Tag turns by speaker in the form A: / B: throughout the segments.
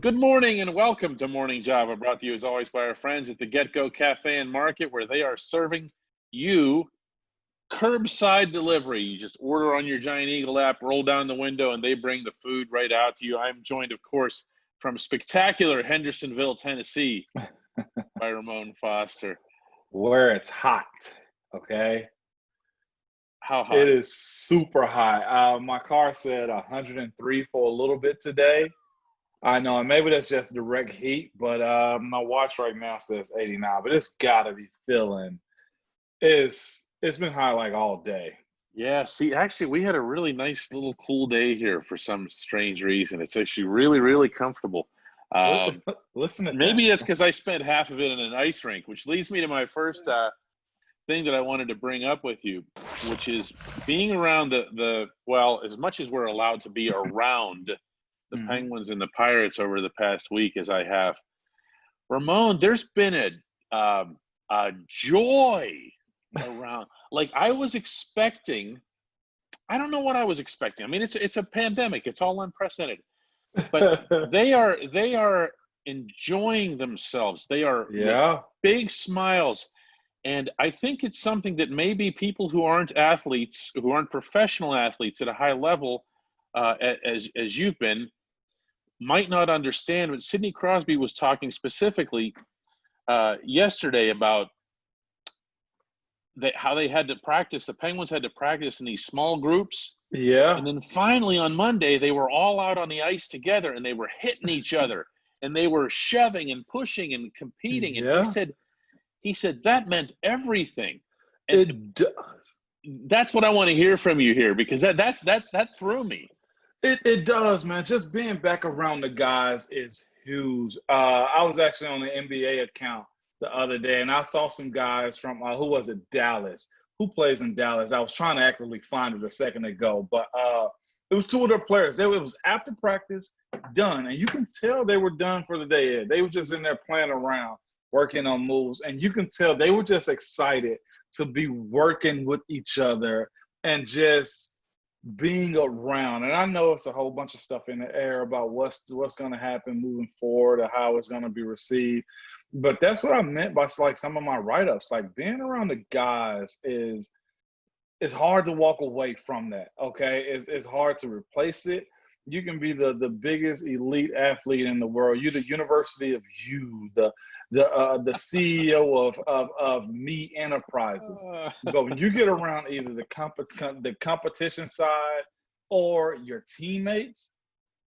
A: Good morning and welcome to Morning Java, brought to you as always by our friends at the Get Go Cafe and Market, where they are serving you curbside delivery. You just order on your Giant Eagle app, roll down the window, and they bring the food right out to you. I'm joined, of course, from spectacular Hendersonville, Tennessee, by Ramon Foster.
B: Where it's hot, okay?
A: How hot?
B: It is super hot. My car said 103 for a little bit today. I know, maybe that's just direct heat, but my watch right now says 89. But it's gotta be feeling. It's been hot like all day.
A: Yeah, see, actually, we had a really nice little cool day here for some strange reason. It's actually really, really comfortable.
B: Listen to
A: Maybe
B: that.
A: it's because I spent half of it in an ice rink, which leads me to my first thing that I wanted to bring up with you, which is being around well, as much as we're allowed to be around the Penguins and the Pirates over the past week as I have. Ramon, there's been a joy around. Like I was expecting, I don't know what I was expecting. I mean, it's a pandemic. It's all unprecedented. But they are enjoying themselves. They are with big smiles. And I think it's something that maybe people who aren't athletes, who aren't professional athletes at a high level, as you've been, might not understand. But Sidney Crosby was talking specifically yesterday about how they had to practice. The Penguins had to practice in these small groups.
B: Yeah.
A: And then finally on Monday, they were all out on the ice together and they were hitting each other and they were shoving and pushing and competing. And he said that meant everything. And
B: it does.
A: That's what I want to hear from you here, because that threw me.
B: It does, man. Just being back around the guys is huge. I was actually on the NBA account the other day, and I saw some guys from Dallas. Who plays in Dallas? I was trying to actively find it a second ago, but it was two of their players. It was after practice, done, and you can tell they were done for the day. They were just in there playing around, working on moves, and you can tell they were just excited to be working with each other and just being around. And I know it's a whole bunch of stuff in the air about what's going to happen moving forward or how it's going to be received. But that's what I meant by like some of my write-ups. Like being around the guys it's hard to walk away from that. Okay, it's hard to replace it. You can be the biggest elite athlete in the world. You're the University of You, the CEO of Me Enterprises. But when you get around either the competition side or your teammates,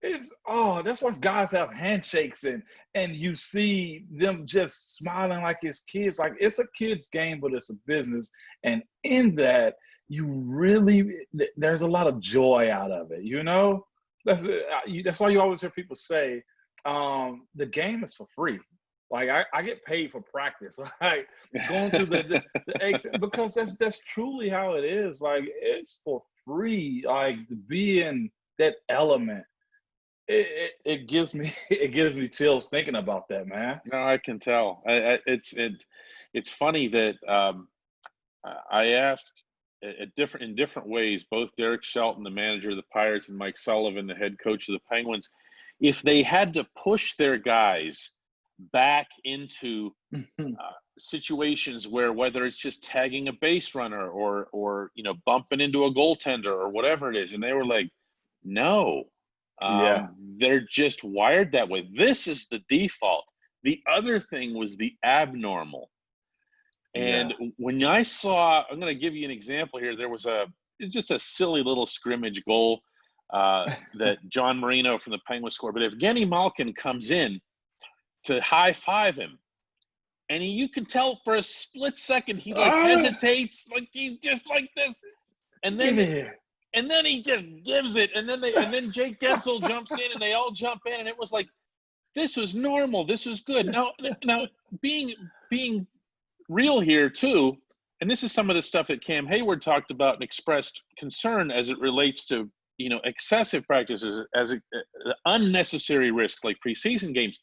B: that's why guys have handshakes and you see them just smiling like it's kids. Like it's a kid's game, but it's a business. And in that, there's a lot of joy out of it, you know? That's why you always hear people say the game is for free. Like I get paid for practice, like going through the exit, because that's truly how it is. Like it's for free. Like to be in that element, it gives me chills thinking about that, man.
A: No, I can tell. It's funny that I asked in different ways, both Derek Shelton, the manager of the Pirates, and Mike Sullivan, the head coach of the Penguins, if they had to push their guys back into situations where, whether it's just tagging a base runner or bumping into a goaltender or whatever it is, and they were like, no, they're just wired that way. This is the default. The other thing was the abnormal. And when I saw, I'm going to give you an example here. It's just a silly little scrimmage goal that John Marino from the Penguins scored. But if Evgeny Malkin comes in to high five him, and you can tell for a split second he hesitates, like he's just like this, and then he just gives it, and then Jake Gensel jumps in, and they all jump in, and it was like, this was normal, this was good. Now being real here too, and this is some of the stuff that Cam Hayward talked about and expressed concern as it relates to excessive practices as unnecessary risk like preseason games.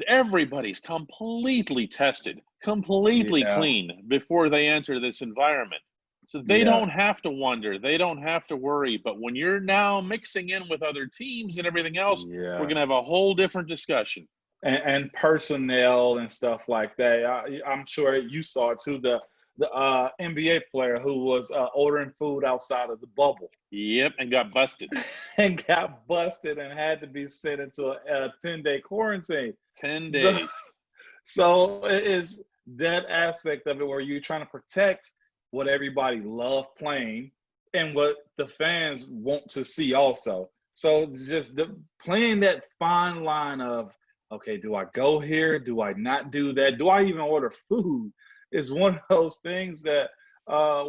A: Everybody's completely tested, completely clean before they enter this environment. So they
B: Yeah.
A: don't have to wonder, they don't have to worry. But when you're now mixing in with other teams and everything else, we're
B: Yeah.
A: gonna have a whole different discussion.
B: And personnel and stuff like that. I'm sure you saw it too. The NBA player who was ordering food outside of the bubble
A: Yep, and got busted.
B: and got busted and had to be sent into a 10-day quarantine.
A: 10
B: So,
A: days.
B: so it is that aspect of it where you're trying to protect what everybody love playing and what the fans want to see also. So it's just playing that fine line of, okay, do I go here? Do I not do that? Do I even order food? Is one of those things that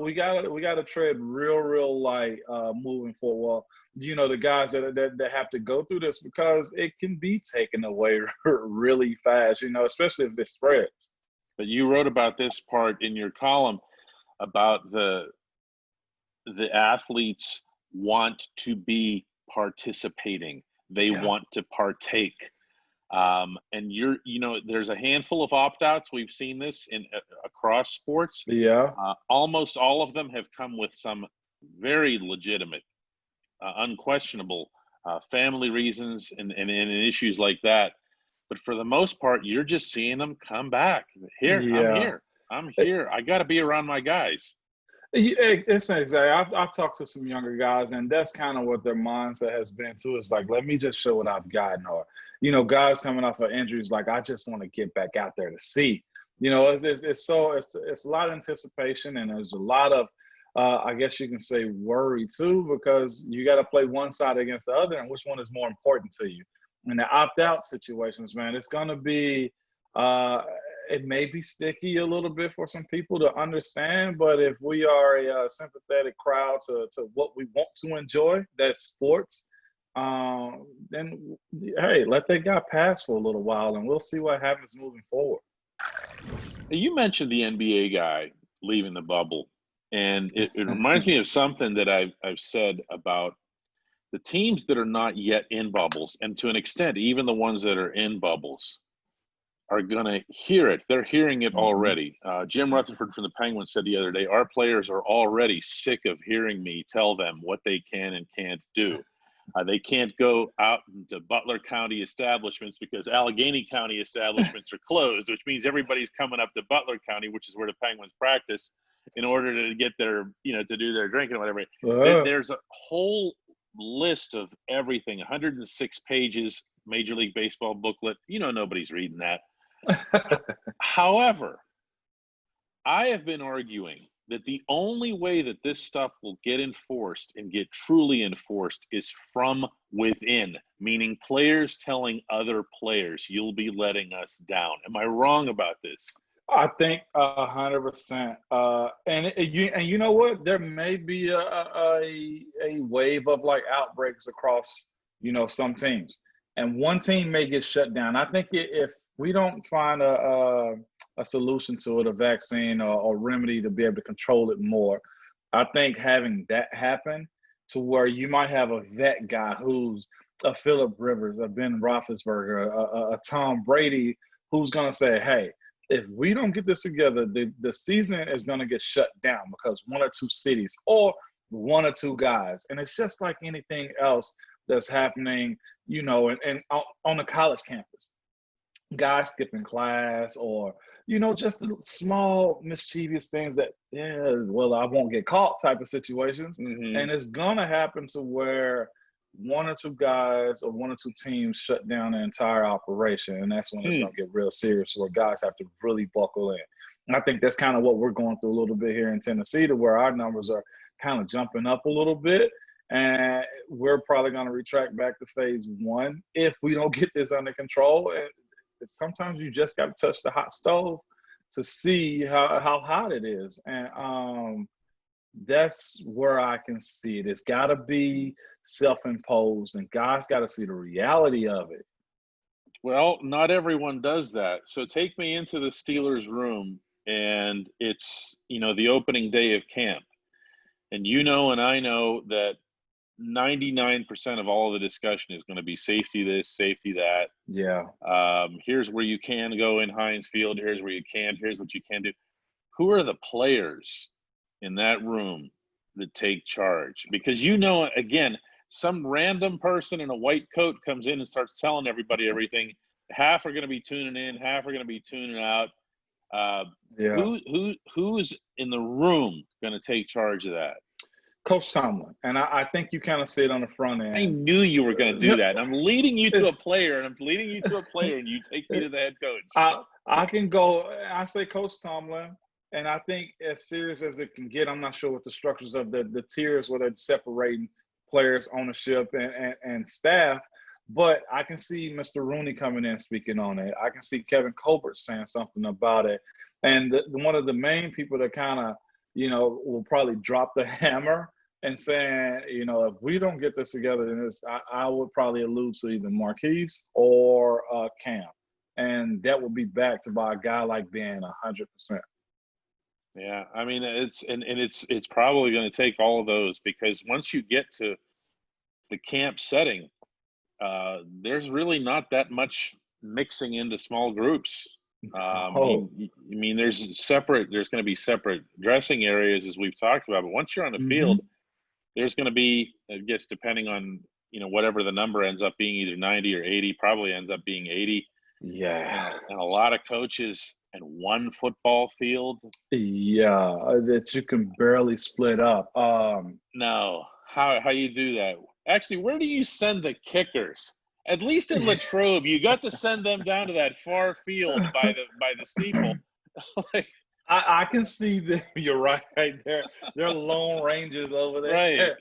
B: we gotta tread real light moving forward. Well, the guys that have to go through this because it can be taken away really fast. Especially if it spreads.
A: But you wrote about this part in your column about the athletes want to be participating. They
B: Yeah,
A: want to partake. And there's a handful of opt-outs. We've seen this in across sports.
B: yeah,
A: Almost all of them have come with some very legitimate, unquestionable family reasons and issues like that. But for the most part, you're just seeing them come back. Here, I'm
B: yeah.
A: here. I'm here. I got to be around my guys.
B: It's exactly. I've talked to some younger guys, and that's kind of what their mindset has been too. It's like, let me just show what I've gotten, or guys coming off of injuries, like I just want to get back out there to see. It's a lot of anticipation, and there's a lot of, I guess you can say, worry too, because you got to play one side against the other, and which one is more important to you. In the opt out situations, man, it's gonna be. Uh, it may be sticky a little bit for some people to understand, but if we are a sympathetic crowd to what we want to enjoy, that's sports, then hey, let that guy pass for a little while, and we'll see what happens moving forward.
A: You mentioned the NBA guy leaving the bubble, and it reminds me of something that I've said about the teams that are not yet in bubbles, and to an extent, even the ones that are in bubbles are going to hear it. They're hearing it
B: Hmm.
A: already. Jim Rutherford from the Penguins said the other day, our players are already sick of hearing me tell them what they can and can't do. They can't go out into Butler County establishments because Allegheny County establishments are closed, which means everybody's coming up to Butler County, which is where the Penguins practice, in order to get their, to do their drinking or whatever.
B: Uh,
A: There's a whole list of everything, 106 pages, Major League Baseball booklet. Nobody's reading that. However, I have been arguing that the only way that this stuff will get enforced and get truly enforced is from within, meaning players telling other players, you'll be letting us down. Am I wrong about this?
B: I think 100%. And you know what? There may be a wave of like outbreaks across some teams, and one team may get shut down. I think if we don't find a solution to it, a vaccine or remedy to be able to control it more, I think having that happen to where you might have a vet guy who's a Philip Rivers, a Ben Roethlisberger, a Tom Brady, who's gonna say, "Hey, if we don't get this together, the season is going to get shut down because one or two cities or one or two guys." And it's just like anything else that's happening, and on the college campus, guys skipping class or, just the small mischievous things that, yeah, well, I won't get caught type of situations.
A: Mm-hmm.
B: And it's going to happen to where one or two guys or one or two teams shut down the entire operation. And that's when it's
A: Hmm.
B: going to get real serious where guys have to really buckle in. And I think that's kind of what we're going through a little bit here in Tennessee, to where our numbers are kind of jumping up a little bit. And we're probably going to retract back to phase one if we don't get this under control. And sometimes you just got to touch the hot stove to see how hot it is. And that's where I can see it. It's got to be self-imposed, and guys got to see the reality of it.
A: Well, not everyone does that. So take me into the Steelers room, and it's, the opening day of camp. And and I know that 99% of all of the discussion is going to be safety this, safety that.
B: Yeah.
A: Here's where you can go in Heinz Field. Here's where you can't. Here's what you can do. Who are the players in that room that take charge, because you know, again, some random person in a white coat comes in and starts telling everybody everything. Half are going to be tuning in, half are going to be tuning out. Uh,
B: Yeah.
A: who's in the room going to take charge of that?
B: Coach Tomlin. And I think you kind of see it on the front
A: I
B: end.
A: knew you were going to do that. I'm leading you to a
B: It's,
A: player, and I'm leading you to a player, and you take me to the head coach.
B: I can go. I say Coach Tomlin, and I think as serious as it can get. I'm not sure what the structures of the tiers, where they're separating players, ownership, and staff. But I can see Mr. Rooney coming in speaking on it. I can see Kevin Colbert saying something about it. And one of the main people that kind of, will probably drop the hammer and saying, if we don't get this together, then I would probably allude to either Marquise or Cam. And that would be backed by a guy like Ben 100%.
A: Yeah, I mean, it's probably going to take all of those, because once you get to the camp setting, there's really not that much mixing into small groups.
B: Oh,
A: I mean, there's going to be separate dressing areas, as we've talked about. But once you're on the field, there's going to be, I guess, depending on whatever the number ends up being, either 90 or 80. Probably ends up being 80.
B: yeah.
A: And a lot of coaches and one football field.
B: Yeah, that you can barely split up.
A: No, how you do that? Actually, where do you send the kickers? At least in Latrobe, you got to send them down to that far field by the steeple. Like,
B: I can see them. You're right there. They're lone rangers over there.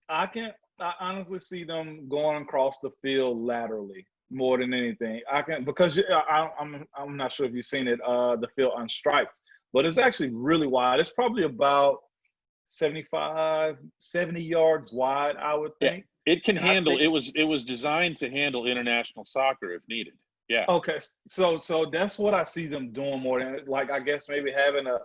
A: right.
B: I honestly see them going across the field laterally more than anything. Because I'm not sure if you've seen it. The field unstriped, but it's actually really wide. It's probably about 75, 70 yards wide, I would think.
A: Yeah, it can handle. It was designed to handle international soccer if needed. Yeah.
B: Okay, so that's what I see them doing more than, like, I guess maybe having a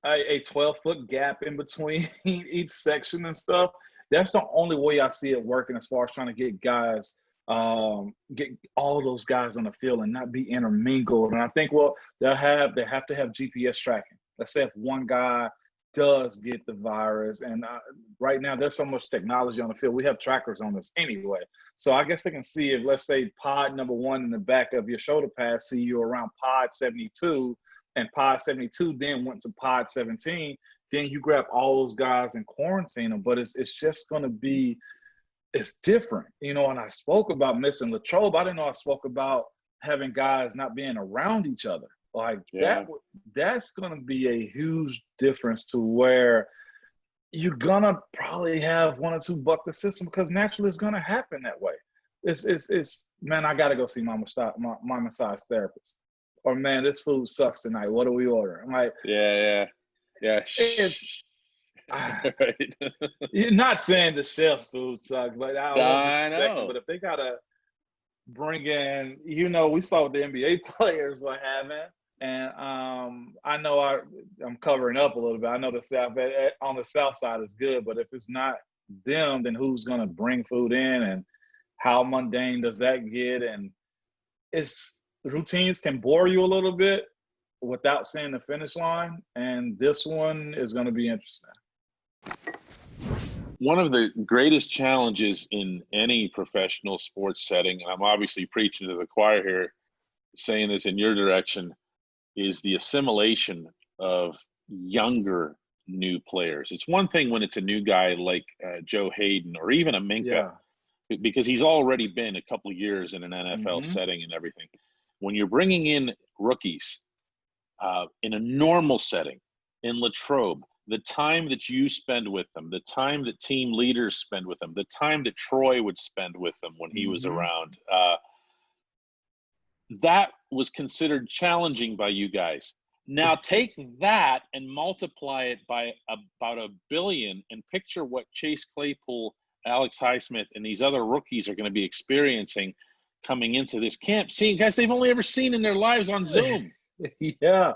B: 12-foot gap in between each section and stuff. That's the only way I see it working, as far as trying to get guys, get all those guys on the field and not be intermingled. And I think, well, they have to have GPS tracking. Let's say if one guy does get the virus, and right now there's so much technology on the field, we have trackers on this anyway. So I guess they can see, if, let's say, pod number 1 in the back of your shoulder pad see you around pod 72, and pod 72 then went to pod 17, then you grab all those guys and quarantine them. But it's just going to be, it's different, And I spoke about missing Latrobe. I didn't know I spoke about having guys not being around each other. Like, that's going to be a huge difference, to where you're going to probably have 1 or 2 buck the system, because naturally it's going to happen that way. It's man, I got to go see my massage therapist. Or, man, this food sucks tonight. What do we order? I'm like,
A: yeah.
B: It's
A: right.
B: You're not saying the chef's food sucks, but I don't disrespect them. But if they got to bring in, we saw what the NBA players were having. And I know I'm covering up a little bit. I know the South on the South side is good, but if it's not them, then who's going to bring food in, and how mundane does that get? And routines can bore you a little bit without seeing the finish line. And this one is going to be interesting.
A: One of the greatest challenges in any professional sports setting, and I'm obviously preaching to the choir here, saying this in your direction, is the assimilation of younger new players. It's one thing when it's a new guy like Joe Hayden, or even a Minka, because he's already been a couple of years in an NFL setting and everything. When you're bringing in rookies in a normal setting, in Latrobe, the time that you spend with them, the time that team leaders spend with them, the time that Troy would spend with them when he was around, that was considered challenging by you guys. Now take that and multiply it by about 1 billion, and picture what Chase Claypool, Alex Highsmith, and these other rookies are going to be experiencing coming into this camp, seeing guys they've only ever seen in their lives on Zoom.
B: Yeah.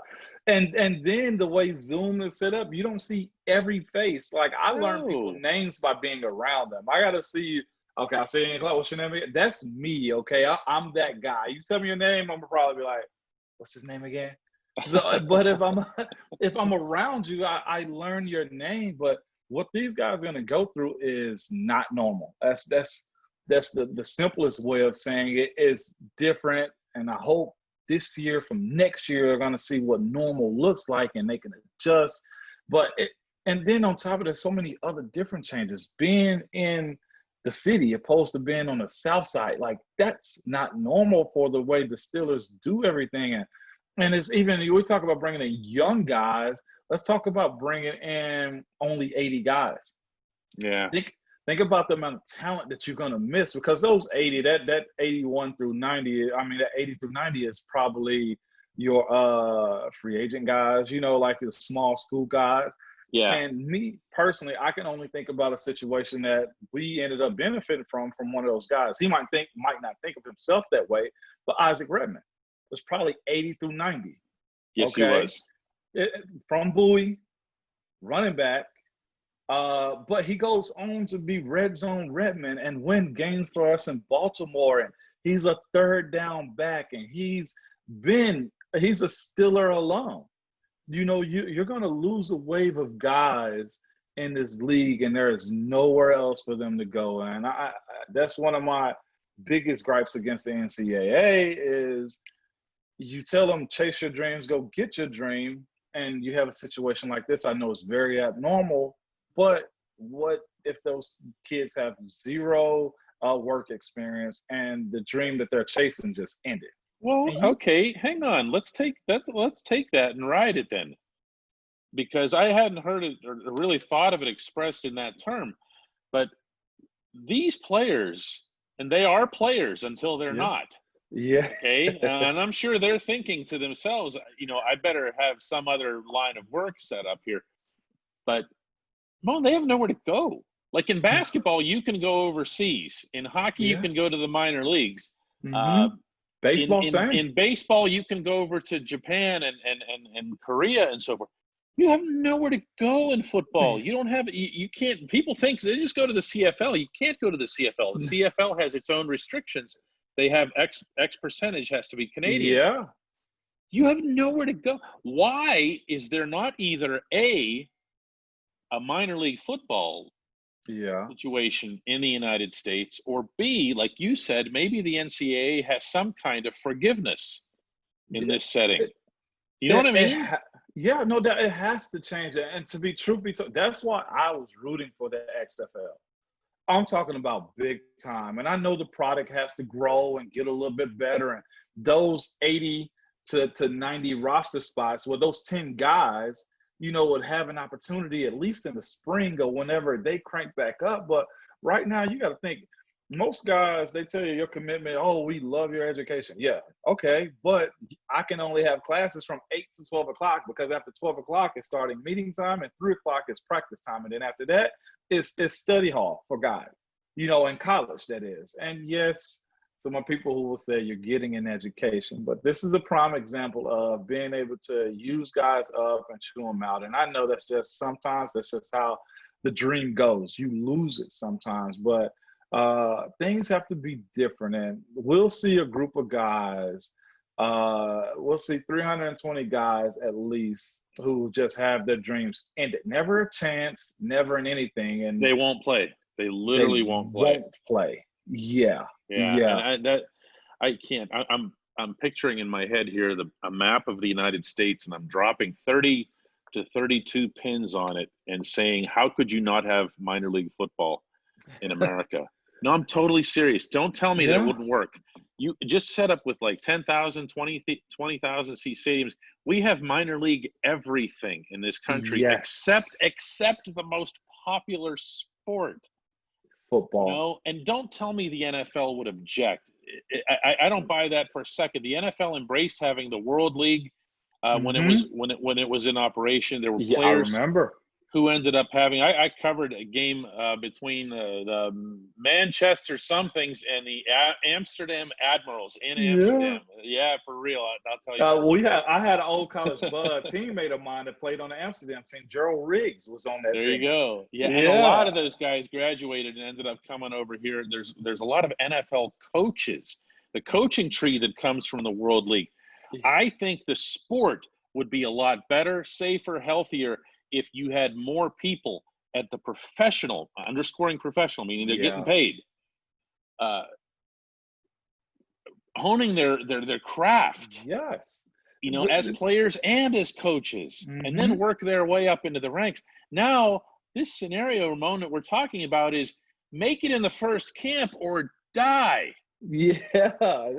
B: And then the way Zoom is set up, you don't see every face. Like, I learned people's names by being around them. I got to see you. Okay, I say, what's your name again? That's me, okay? I'm that guy. You tell me your name, I'm going to probably be like, what's his name again? So, but if I'm around you, I learn your name. But what these guys are going to go through is not normal. That's the simplest way of saying it. Is different, and I hope this year from next year they're going to see what normal looks like and they can adjust. But and then on top of that, so many other different changes. Being in the city opposed to being on the south side, like that's not normal for the way the Steelers do everything. And it's even, we talk about bringing in young guys. Let's talk about bringing in only 80 guys.
A: Yeah.
B: Think about the amount of talent that you're going to miss, because those 80, that 81 through 90, I mean, that 80 through 90 is probably your free agent guys, like the small school guys.
A: Yeah.
B: And me personally, I can only think about a situation that we ended up benefiting from one of those guys. He might not think of himself that way, but Isaac Redman was probably 80 through 90.
A: Yes, okay? He was.
B: From Bowie, running back. But he goes on to be red zone Redman and win games for us in Baltimore. And he's a third down back, and he's a Steeler alum. You're going to lose a wave of guys in this league, and there is nowhere else for them to go. And that's one of my biggest gripes against the NCAA is you tell them chase your dreams, go get your dream, and you have a situation like this. I know it's very abnormal, but what if those kids have zero work experience and the dream that they're chasing just ended?
A: Well, okay, hang on. Let's take that and ride it then, because I hadn't heard it or really thought of it expressed in that term. But these players, and they are players until they're not.
B: Yeah.
A: Okay. And I'm sure they're thinking to themselves, I better have some other line of work set up here. But they have nowhere to go. Like in basketball, you can go overseas. In hockey, you can go to the minor leagues.
B: Mm-hmm. Baseball,
A: in baseball, you can go over to Japan and Korea and so forth. You have nowhere to go in football. You don't have, you can't, people think they just go to the CFL. You can't go to the CFL. The CFL has its own restrictions. They have X percentage has to be Canadian.
B: Yeah.
A: You have nowhere to go. Why is there not either a minor league football situation in the United States, or B, like you said, maybe the NCAA has some kind of forgiveness in this setting? You know what I mean?
B: No, that it has to change. And to be truth be told, that's why I was rooting for the XFL. I'm talking about big time. And I know the product has to grow and get a little bit better. And those 80 to 90 roster spots, well, those 10 guys, would have an opportunity at least in the spring or whenever they crank back up. But right now, you got to think, most guys, they tell you your commitment, we love your education. Yeah, okay, but I can only have classes from 8 to 12 o'clock because after 12 o'clock, it's starting meeting time, and 3 o'clock is practice time. And then after that, it's study hall for guys, in college, that is. And yes, some people who will say you're getting an education, but this is a prime example of being able to use guys up and chew them out. And I know that's just how the dream goes. You lose it sometimes, but things have to be different. And we'll see a group of guys, we'll see 320 guys at least who just have their dreams ended. Never a chance, never in anything. And
A: they won't play. They literally won't
B: play. Yeah.
A: And I can't. I'm picturing in my head here a map of the United States, and I'm dropping 30 to 32 pins on it and saying, how could you not have minor league football in America? No, I'm totally serious. Don't tell me that wouldn't work. You just set up with like 10,000, 20,000 seat stadiums. We have minor league everything in this country, except the most popular sport,
B: football.
A: And don't tell me the NFL would object. I don't buy that for a second. The NFL embraced having the World League when it was in operation. There were players.
B: I remember.
A: Who ended up having, I covered a game between the Manchester somethings and the Amsterdam Admirals in Amsterdam. Yeah, for real. I'll tell you.
B: I had an old college teammate of mine that played on the Amsterdam team. Gerald Riggs was on that team.
A: There you go. Yeah, and a lot of those guys graduated and ended up coming over here. There's a lot of NFL coaches. The coaching tree that comes from the World League. I think the sport would be a lot better, safer, healthier if you had more people at the professional, underscoring professional, meaning they're getting paid, honing their craft.
B: Yes.
A: As players and as coaches, and then
B: Mm-hmm.
A: work their way up into the ranks. Now, this scenario, Ramon, that we're talking about is make it in the first camp or die.
B: Yeah,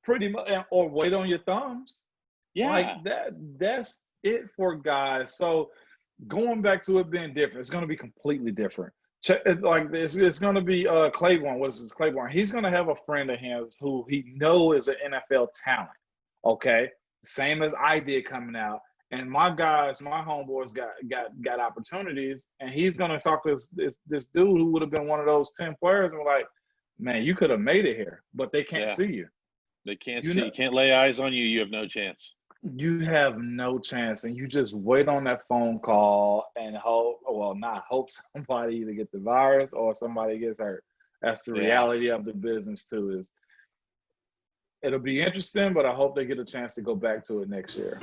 B: pretty much, or wait on your thumbs.
A: Yeah.
B: Like that's it for guys. So going back to it being different, it's going to be completely different. Like this, it's going to be Claiborne. What is this, Claiborne? He's going to have a friend of his who he knows is an NFL talent. Okay, same as I did coming out. And my guys, my homeboys got opportunities, and he's going to talk to this dude who would have been one of those 10 players, and we're like, man, you could have made it here, but they can't see you.
A: They can't see. Can't lay eyes on you. You have no chance.
B: You have no chance, and you just wait on that phone call and hope. Well, not hope somebody either get the virus or somebody gets hurt. That's the reality of the business too. Is it'll be interesting, but I hope they get a chance to go back to it next year.